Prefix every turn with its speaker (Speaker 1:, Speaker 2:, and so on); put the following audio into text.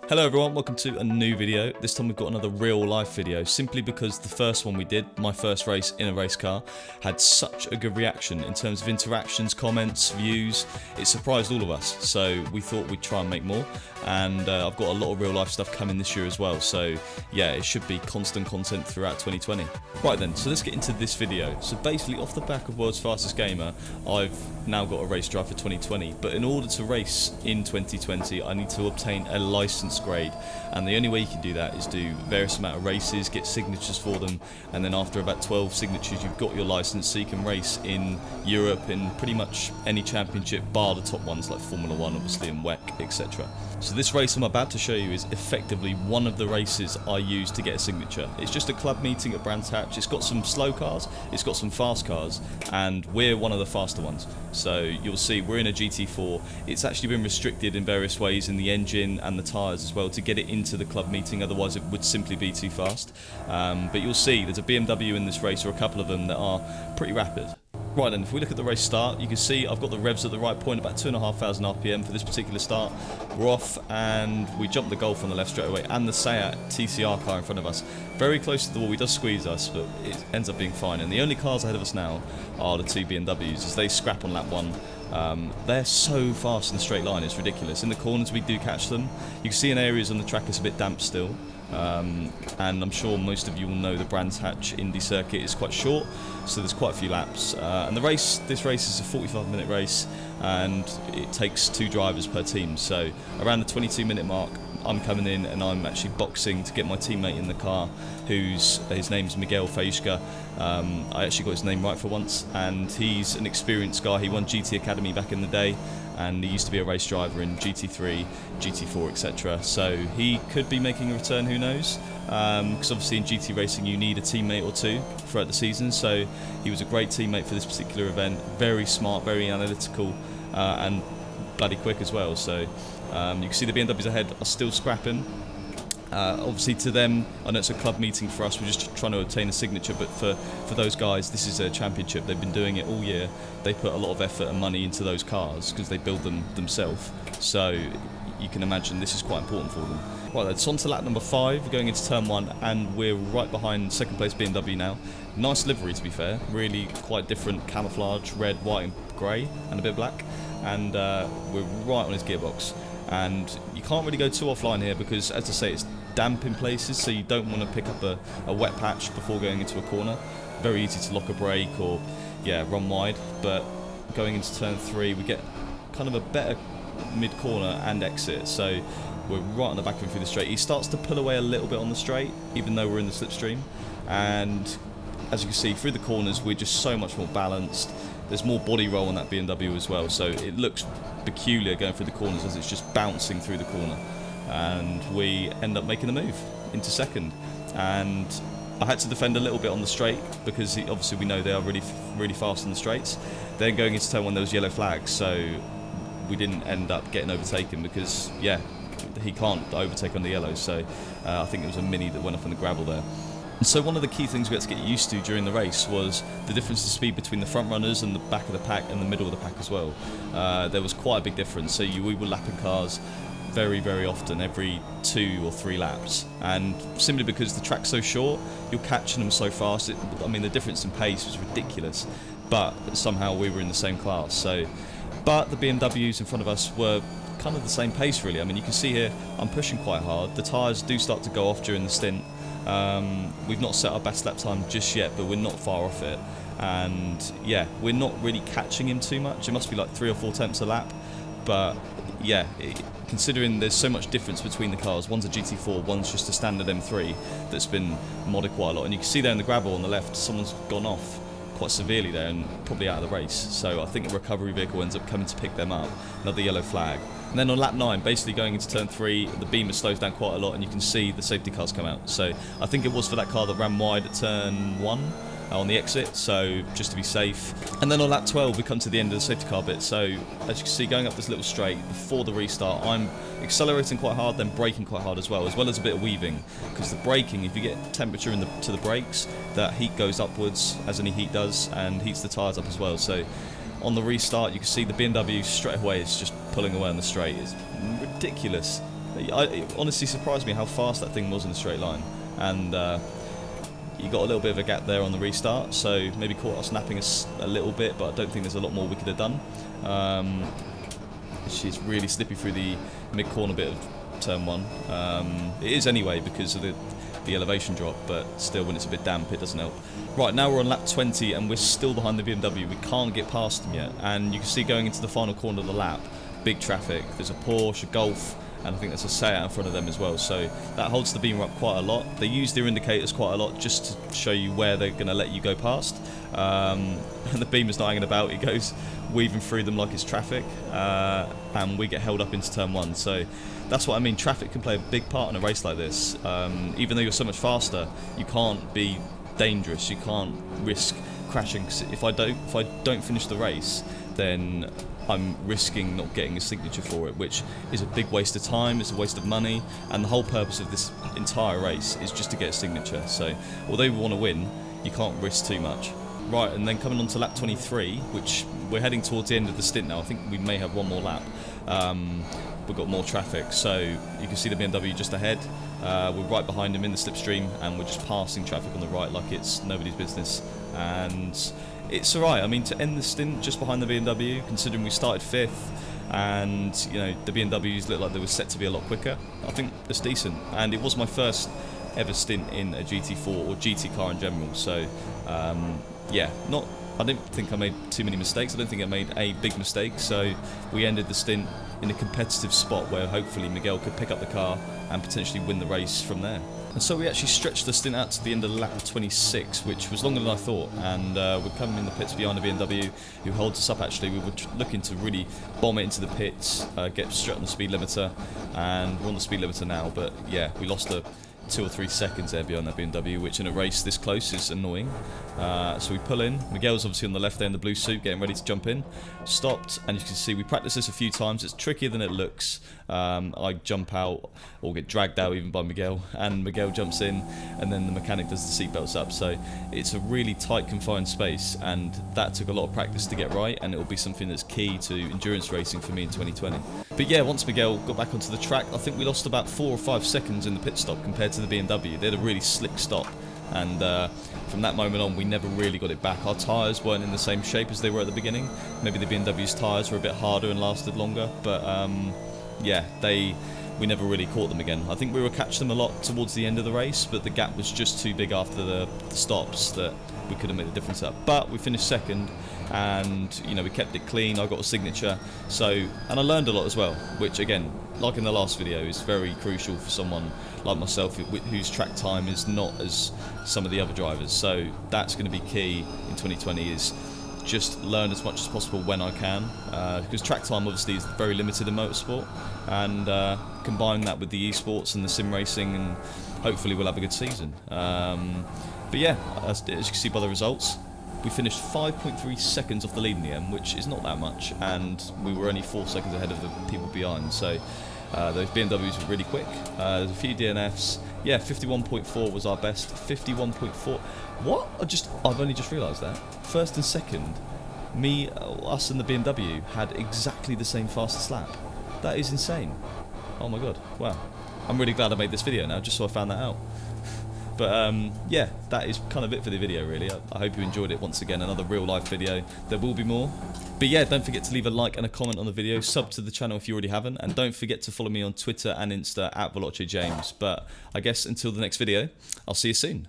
Speaker 1: Hello everyone, welcome to a new video. This time we've got another real life video, simply because the first one we did, my first race in a race car, had such a good reaction in terms of interactions, comments, views. It surprised all of us, so we thought we'd try and make more, and I've got a lot of real life stuff coming this year as well, so yeah, it should be constant content throughout 2020. Right then, so let's get into this video. So basically, off the back of World's Fastest Gamer, I've now got a race drive for 2020, but in order to race in 2020 I need to obtain a license grade, and the only way you can do that is do various amount of races, get signatures for them, and then after about 12 signatures you've got your license, so you can race in Europe in pretty much any championship bar the top ones like Formula 1 obviously and WEC, etc. So this race I'm about to show you is effectively one of the races I use to get a signature. It's just a club meeting at Brands Hatch. It's got some slow cars, it's got some fast cars, and we're one of the faster ones. So you'll see we're in a GT4. It's actually been restricted in various ways in the engine and the tyres as well to get it into the club meeting, otherwise it would simply be too fast. But you'll see there's a BMW in this race, or a couple of them, that are pretty rapid. Right then, if we look at the race start, you can see I've got the revs at the right point, about 2,500 RPM for this particular start. We're off and we jump the Golf on the left straight away, and the Seat TCR car in front of us. Very close to the wall, he does squeeze us, but it ends up being fine. And the only cars ahead of us now are the two BMWs, as they scrap on lap one. They're so fast in the straight line, it's ridiculous. In the corners we do catch them. You can see in areas on the track it's a bit damp still. And I'm sure most of you will know the Brands Hatch Indy circuit is quite short, so there's quite a few laps. And this race is a 45-minute race, and it takes 2 drivers per team. So around the 22-minute mark, I'm coming in and I'm actually boxing to get my teammate in the car, his name's Miguel. I actually got his name right for once, and he's an experienced guy. He won GT Academy back in the day, and he used to be a race driver in GT3, GT4, etc. So he could be making a return, who knows, because obviously in GT racing you need a teammate or two throughout the season. So he was a great teammate for this particular event, very smart, very analytical, and bloody quick as well. So you can see the BMWs ahead are still scrapping. Obviously to them, I know it's a club meeting for us, we're just trying to obtain a signature, but for those guys this is a championship. They've been doing it all year. They put a lot of effort and money into those cars because they build them themselves, so you can imagine this is quite important for them. Right, it's on to lap number 5, going into turn 1, and we're right behind second place BMW now. Nice livery, to be fair, really quite different camouflage, red, white and grey and a bit black, and we're right on his gearbox. And you can't really go too offline here because, as I say, it's damp in places, so you don't want to pick up a wet patch before going into a corner. Very easy to lock a brake or, yeah, run wide. But going into turn 3, we get kind of a better mid-corner and exit, so we're right on the back of him through the straight. He starts to pull away a little bit on the straight, even though we're in the slipstream. And as you can see, through the corners, we're just so much more balanced. There's more body roll on that BMW as well, so it looks peculiar going through the corners as it's just bouncing through the corner. And we end up making the move into second. And I had to defend a little bit on the straight because obviously we know they are really fast on the straights. Then going into turn 1 there was yellow flags, so we didn't end up getting overtaken because, yeah, he can't overtake on the yellows. So I think it was a Mini that went off in the gravel there. So one of the key things we had to get used to during the race was the difference in speed between the front runners and the back of the pack and the middle of the pack as well. There was quite a big difference, so we were lapping cars very often, every 2 or 3 laps, and simply because the track's so short, you're catching them so fast. I mean, the difference in pace was ridiculous, but somehow we were in the same class. So, but the BMWs in front of us were kind of the same pace really. I mean, you can see here I'm pushing quite hard. The tyres do start to go off during the stint. We've not set our best lap time just yet, but we're not far off it, and yeah, we're not really catching him too much. It must be like 3 or 4 tenths a lap, but yeah, considering there's so much difference between the cars, one's a GT4, one's just a standard M3 that's been modded quite a lot, and you can see there in the gravel on the left someone's gone off quite severely there and probably out of the race, so I think a recovery vehicle ends up coming to pick them up. Another yellow flag. And then on lap 9, basically going into turn 3, the beamer slows down quite a lot and you can see the safety cars come out. So I think it was for that car that ran wide at turn 1 on the exit, so just to be safe. And then on lap 12 we come to the end of the safety car bit, so as you can see going up this little straight before the restart I'm accelerating quite hard, then braking quite hard as well as a bit of weaving, because the braking, if you get temperature to the brakes, that heat goes upwards as any heat does and heats the tyres up as well. So on the restart you can see the BMW straight away is just pulling away on the straight. It's ridiculous It honestly surprised me how fast that thing was in a straight line, and you got a little bit of a gap there on the restart, so maybe caught us napping us a little bit, but I don't think there's a lot more we could have done. She's really slippy through the mid-corner bit of turn 1. It is anyway because of the elevation drop, but still when it's a bit damp it doesn't help. Right, now we're on lap 20 and we're still behind the BMW. We can't get past them yet, and you can see going into the final corner of the lap, big traffic. There's a Porsche, a Golf, and I think there's a Seat in front of them as well, so that holds the beamer up quite a lot. They use their indicators quite a lot just to show you where they're going to let you go past, and the beamer's not hanging about, it goes weaving through them like it's traffic, and we get held up into turn 1, so that's what I mean. Traffic can play a big part in a race like this. Even though you're so much faster, you can't be dangerous, you can't risk crashing. If I don't finish the race, then I'm risking not getting a signature for it, which is a big waste of time, it's a waste of money, and the whole purpose of this entire race is just to get a signature. So although we want to win, you can't risk too much. Right, and then coming on to lap 23, which we're heading towards the end of the stint now. I think we may have one more lap. We've got more traffic, so you can see the BMW just ahead. We're right behind him in the slipstream, and we're just passing traffic on the right like it's nobody's business. And it's alright. I mean, to end the stint just behind the BMW, considering we started 5th, and you know the BMWs looked like they were set to be a lot quicker, I think it's decent. And it was my first ever stint in a GT4 or GT car in general, so yeah, I don't think I made too many mistakes. I don't think I made a big mistake, so we ended the stint in a competitive spot where hopefully Miguel could pick up the car and potentially win the race from there. And so we actually stretched the stint out to the end of lap 26, which was longer than I thought, and we're coming in the pits behind the BMW, who holds us up actually. We were looking to really bomb it into the pits, get straight on the speed limiter, and we're on the speed limiter now, but yeah, we lost a 2 or 3 seconds there behind that BMW, which in a race this close is annoying. So we pull in. Miguel's obviously on the left there in the blue suit, getting ready to jump in. Stopped, and you can see we practiced this a few times. It's trickier than it looks. I jump out, or get dragged out even by Miguel, and Miguel jumps in, and then the mechanic does the seatbelts up. So it's a really tight, confined space, and that took a lot of practice to get right, and it will be something that's key to endurance racing for me in 2020. But yeah, once Miguel got back onto the track, I think we lost about 4 or 5 seconds in the pit stop compared to the BMW. They had a really slick stop, and from that moment on we never really got it back. Our tyres weren't in the same shape as they were at the beginning. Maybe the BMW's tyres were a bit harder and lasted longer, but yeah, we never really caught them again. I think we were catching them a lot towards the end of the race, but the gap was just too big after the stops that we couldn't make the difference up. But we finished second, and you know, we kept it clean. I got a signature, and I learned a lot as well, which again, like in the last video, is very crucial for someone like myself whose track time is not as some of the other drivers. So that's going to be key in 2020, is just learn as much as possible when I can, because track time obviously is very limited in motorsport, and combine that with the esports and the sim racing, and hopefully we'll have a good season. But yeah, as you can see by the results, we finished 5.3 seconds off the lead in the end, which is not that much, and we were only 4 seconds ahead of the people behind. So those BMWs were really quick. There's a few DNFs. Yeah, 51.4 was our best. 51.4. What? I've only just realised that. First and second, us and the BMW had exactly the same fastest lap. That is insane. Oh my god. Wow. I'm really glad I made this video now, just so I found that out. But yeah, that is kind of it for the video really. I hope you enjoyed it. Once again, another real life video. There will be more. But yeah, don't forget to leave a like and a comment on the video. Sub to the channel if you already haven't. And don't forget to follow me on Twitter and Insta @VeloceJames. But I guess until the next video, I'll see you soon.